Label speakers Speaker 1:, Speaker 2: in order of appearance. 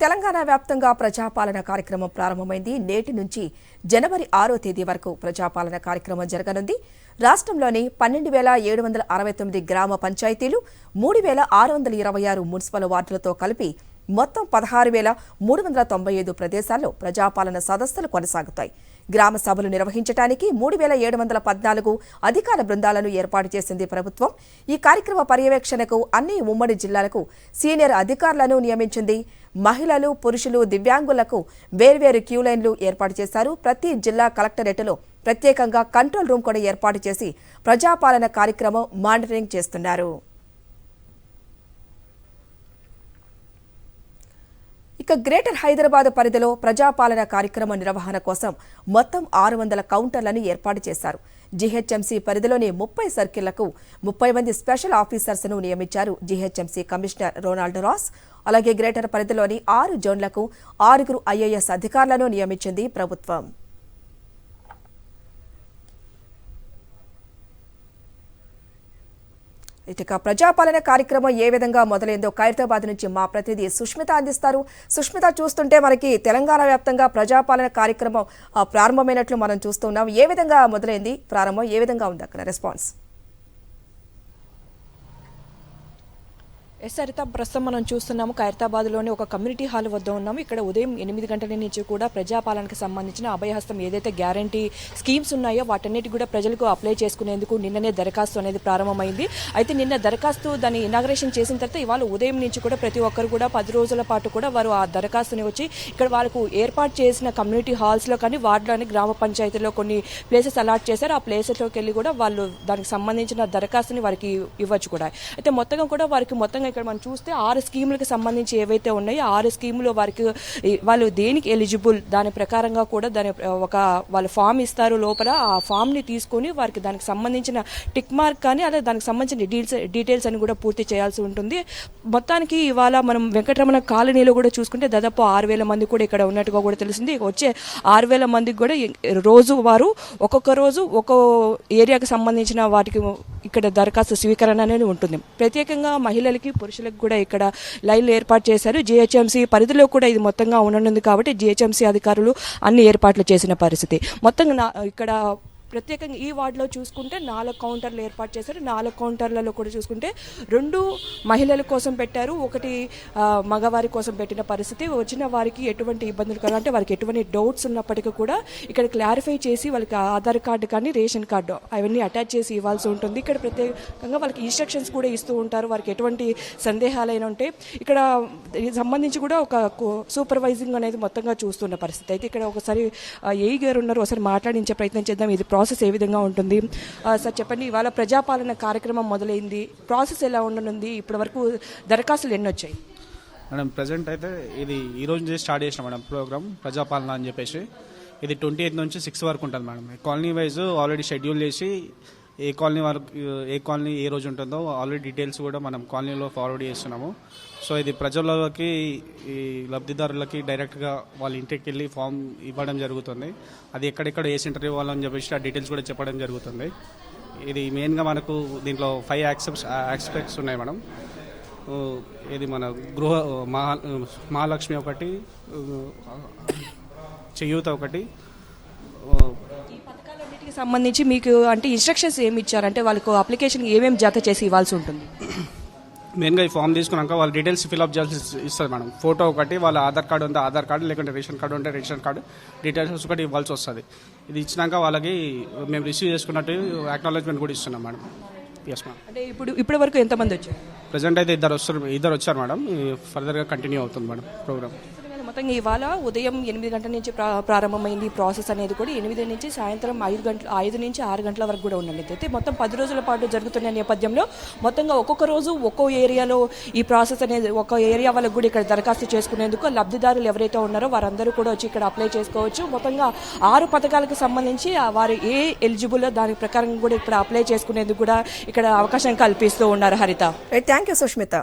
Speaker 1: తెలంగాణ వ్యాప్తంగా ప్రజాపాలన కార్యక్రమం ప్రారంభమైంది. నేటి నుంచి జనవరి 6వ తేదీ వరకు ప్రజాపాలన కార్యక్రమం జరగనుంది. రాష్ట్రంలోని 12,769 గ్రామ పంచాయతీలు, 3,626 మున్సిపల్ వార్డులతో కలిపి మొత్తం 16,395 ప్రదేశాల్లో ప్రజాపాలన సదస్సులు కొనసాగుతాయి. గ్రామ సభలు నిర్వహించడానికి 3,714 అధికార బృందాలను ఏర్పాటు చేసింది ప్రభుత్వం. ఈ కార్యక్రమ పర్యవేక్షణకు అన్ని ఉమ్మడి జిల్లాలకు సీనియర్ అధికారులను నియమించింది. మహిళలు, పురుషులు, దివ్యాంగులకు వేర్వేరు క్యూలైన్లు ఏర్పాటు చేశారు. ప్రతి జిల్లా కలెక్టరేట్లో ప్రత్యేకంగా కంట్రోల్ రూమ్ కూడా ఏర్పాటు చేసి ప్రజాపాలన కార్యక్రమం మానిటరింగ్ చేస్తున్నారు. ఇక గ్రేటర్ హైదరాబాద్ పరిధిలో ప్రజాపాలన కార్యక్రమ నిర్వహణ కోసం మొత్తం 600 కౌంటర్లను ఏర్పాటు చేశారు. జీహెచ్ఎంసీ పరిధిలోని 30 సర్కిళ్లకు 30 మంది స్పెషల్ ఆఫీసర్స్ను నియమించారు జీహెచ్ఎంసీ కమిషనర్ రొనాల్డ్ రాస్. అలాగే గ్రేటర్ పరిధిలోని 6 జోన్లకు 6 ఐఏఎస్ అధికారులను నియమించింది ప్రభుత్వం. ఇక ప్రజాపాలన కార్యక్రమం ఏ విధంగా మొదలైందో ఖైరతాబాద్ నుంచి మా ప్రతినిధి సుష్మిత అందిస్తారు. సుష్మిత, చూస్తుంటే మనకి తెలంగాణ వ్యాప్తంగా ప్రజాపాలన కార్యక్రమం ప్రారంభమైనట్లు మనం చూస్తున్నాం. ఏ విధంగా మొదలైంది ప్రారంభం, ఏ విధంగా ఉంది అక్కడ రెస్పాన్స్?
Speaker 2: హరిత, ప్రస్తుతం మనం చూస్తున్నాము ఖైరతాబాద్లోని ఒక కమ్యూనిటీ హాల్ వద్ద ఉన్నాము. ఇక్కడ ఉదయం 8 గంటల నుంచి కూడా ప్రజాపాలనకు సంబంధించిన అభయహస్తం ఏదైతే గ్యారంటీ స్కీమ్స్ ఉన్నాయో వాటన్నిటి కూడా ప్రజలకు అప్లై చేసుకునేందుకు నిన్ననే దరఖాస్తు అనేది ప్రారంభమైంది. అయితే నిన్న దరఖాస్తు దాన్ని ఇనాగ్రేషన్ చేసిన తర్వాత ఇవాళ ఉదయం నుంచి కూడా ప్రతి ఒక్కరు కూడా 10 రోజుల పాటు కూడా వారు ఆ దరఖాస్తుని వచ్చి ఇక్కడ వాళ్ళకు ఏర్పాటు చేసిన కమ్యూనిటీ హాల్స్లో కానీ వార్డులోని గ్రామ పంచాయతీలో కొన్ని ప్లేసెస్ అలాట్ చేశారు. ఆ ప్లేసెస్లోకి వెళ్ళి కూడా వాళ్ళు దానికి సంబంధించిన దరఖాస్తుని వారికి ఇవ్వచ్చు కూడా. అయితే మొత్తంగా కూడా వారికి మొత్తంగా ఇక్కడ మనం చూస్తే 6 స్కీములకు సంబంధించి ఏవైతే ఉన్నాయో 6 స్కీములు వారికి వాళ్ళు దేనికి ఎలిజిబుల్ దాని ప్రకారంగా కూడా దాని ఒక వాళ్ళ ఫామ్ ఇస్తారు. లోపల ఆ ఫామ్ ని తీసుకొని వారికి దానికి సంబంధించిన టిక్ మార్క్ కానీ అదే దానికి సంబంధించిన డీటెయిల్స్ అని కూడా పూర్తి చేయాల్సి ఉంటుంది. మొత్తానికి ఇవాళ మనం వెంకటరమణ కాలనీలో కూడా చూసుకుంటే దాదాపు 6,000 మంది కూడా ఇక్కడ ఉన్నట్టుగా కూడా తెలిసింది. వచ్చే 6,000 మందికి కూడా రోజు వారు ఒక్కొక్క రోజు ఒక్కో ఏరియాకి సంబంధించిన వాటికి ఇక్కడ దరఖాస్తు స్వీకరణ అనేది ఉంటుంది. ప్రత్యేకంగా మహిళలకి, పురుషులకు కూడా ఇక్కడ లైన్లు ఏర్పాటు చేశారు. జీహెచ్ఎంసీ పరిధిలో కూడా ఇది మొత్తంగా ఉండనుంది కాబట్టి జీహెచ్ఎంసీ అధికారులు అన్ని ఏర్పాట్లు చేసిన పరిస్థితి. మొత్తంగా ఇక్కడ ప్రత్యేకంగా ఈ వార్డులో చూసుకుంటే 4 కౌంటర్లు ఏర్పాటు చేశారు. 4 కౌంటర్లలో కూడా చూసుకుంటే 2 మహిళల కోసం పెట్టారు, 1 మగవారి కోసం పెట్టిన పరిస్థితి. వచ్చిన వారికి ఎటువంటి ఇబ్బందులు కావాలంటే వారికి ఎటువంటి డౌట్స్ ఉన్నప్పటికీ కూడా ఇక్కడ క్లారిఫై చేసి వాళ్ళకి ఆధార్ కార్డు కానీ రేషన్ కార్డు అవన్నీ అటాచ్ చేసి ఇవ్వాల్సి ఉంటుంది. ఇక్కడ ప్రత్యేకంగా వాళ్ళకి ఇన్స్ట్రక్షన్స్ కూడా ఇస్తూ ఉంటారు. వారికి ఎటువంటి సందేహాలైనా ఉంటే ఇక్కడ సంబంధించి కూడా ఒక సూపర్వైజింగ్ అనేది మొత్తంగా చూస్తున్న పరిస్థితి. అయితే ఇక్కడ ఒకసారి ఏఈ గారు ఉన్నారు, ఒకసారి మాట్లాడించే ప్రయత్నం చేద్దాం. ఇది ప్రాసెస్ ఏ విధంగా ఉంటుంది సార్, చెప్పండి. ఇవాళ ప్రజాపాలన కార్యక్రమం మొదలైంది, ప్రాసెస్ ఎలా ఉండనుంది? ఇప్పటి వరకు దరఖాస్తులు ఎన్ని వచ్చాయి?
Speaker 3: మేడం, ప్రజెంట్ అయితే ఇది ఈ రోజు నుంచి స్టార్ట్ చేసిన మేడం ప్రోగ్రామ్ ప్రజాపాలన అని చెప్పేసి. ఇది 28 నుంచి 6 వరకు ఉంటుంది madam. Colony wise already schedule చేసి ఏ కాలనీ ఏ రోజు ఉంటుందో ఆల్రెడీ డీటెయిల్స్ కూడా మనం కాలనీలో ఫార్వర్డ్ చేస్తున్నాము. సో ఇది ప్రజలకి, ఈ లబ్ధిదారులకి డైరెక్ట్గా వాళ్ళ ఇంటికి వెళ్ళి ఫామ్ ఇవ్వడం జరుగుతుంది. అది ఎక్కడెక్కడ ఏ సెంటర్ ఇవ్వాలని చెప్పేసి ఆ డీటెయిల్స్ కూడా చెప్పడం జరుగుతుంది. ఇది మెయిన్గా మనకు దీంట్లో 5 ఆస్పెక్ట్స్ ఉన్నాయి మేడం. ఇది మన మహాలక్ష్మి ఒకటి, చేయూత ఒకటి.
Speaker 2: సంబంధించి మీకు అంటే ఇన్స్ట్రక్షన్స్ ఏమి ఇచ్చారంటే వాళ్ళకు అప్లికేషన్ ఏమేమి జత చేసి ఇవ్వాల్సి ఉంటుంది?
Speaker 3: మెయిన్గా ఈ ఫామ్ తీసుకున్నాక వాళ్ళ డీటెయిల్స్ ఫిల్అప్ చేయాల్సి ఇస్తుంది మేడం. ఫోటో ఒకటి, వాళ్ళ ఆధార్ కార్డు ఉంటే ఆధార్ కార్డు, లేకుంటే రేషన్ కార్డు ఉంటే రేషన్ కార్డు డీటెయిల్స్ ఒకటి ఇవ్వాల్సి వస్తుంది. ఇది ఇచ్చినాక వాళ్ళకి మేము రిసీవ్ చేసుకున్నట్టు అక్నాలెడ్జ్మెంట్ కూడా ఇస్తున్నాం మేడం. Yes madam.
Speaker 2: అంటే ఇప్పటి వరకు ఎంతమంది వచ్చారు?
Speaker 3: ప్రజెంట్ అయితే ఇద్దరు వచ్చారు మేడం. ఫర్దర్గా కంటిన్యూ అవుతుంది మేడం ప్రోగ్రామ్.
Speaker 2: మొత్తంగా ఇవాళ ఉదయం 8 గంటల నుంచి ప్రారంభమైంది ప్రాసెస్ అనేది కూడా 8 నుంచి సాయంత్రం 5 నుంచి 6 గంటల వరకు కూడా ఉండండి. అయితే మొత్తం 10 రోజుల పాటు జరుగుతున్న నేపథ్యంలో మొత్తంగా ఒక్కొక్క రోజు ఒక్కో ఏరియాలో ఈ ప్రాసెస్ అనేది ఒక ఏరియా వాళ్ళకు కూడా ఇక్కడ దరఖాస్తు చేసుకునేందుకు లబ్ధిదారులు ఎవరైతే ఉన్నారో వారందరూ కూడా వచ్చి ఇక్కడ అప్లై చేసుకోవచ్చు. మొత్తంగా 6 పథకాలకు సంబంధించి వారు ఏ ఎలిజిబుల్ దాని ప్రకారం కూడా ఇక్కడ అప్లై చేసుకునేందుకు కూడా ఇక్కడ అవకాశం కల్పిస్తూ ఉన్నారు. హరిత,
Speaker 1: థ్యాంక్ యూ సుష్మిత.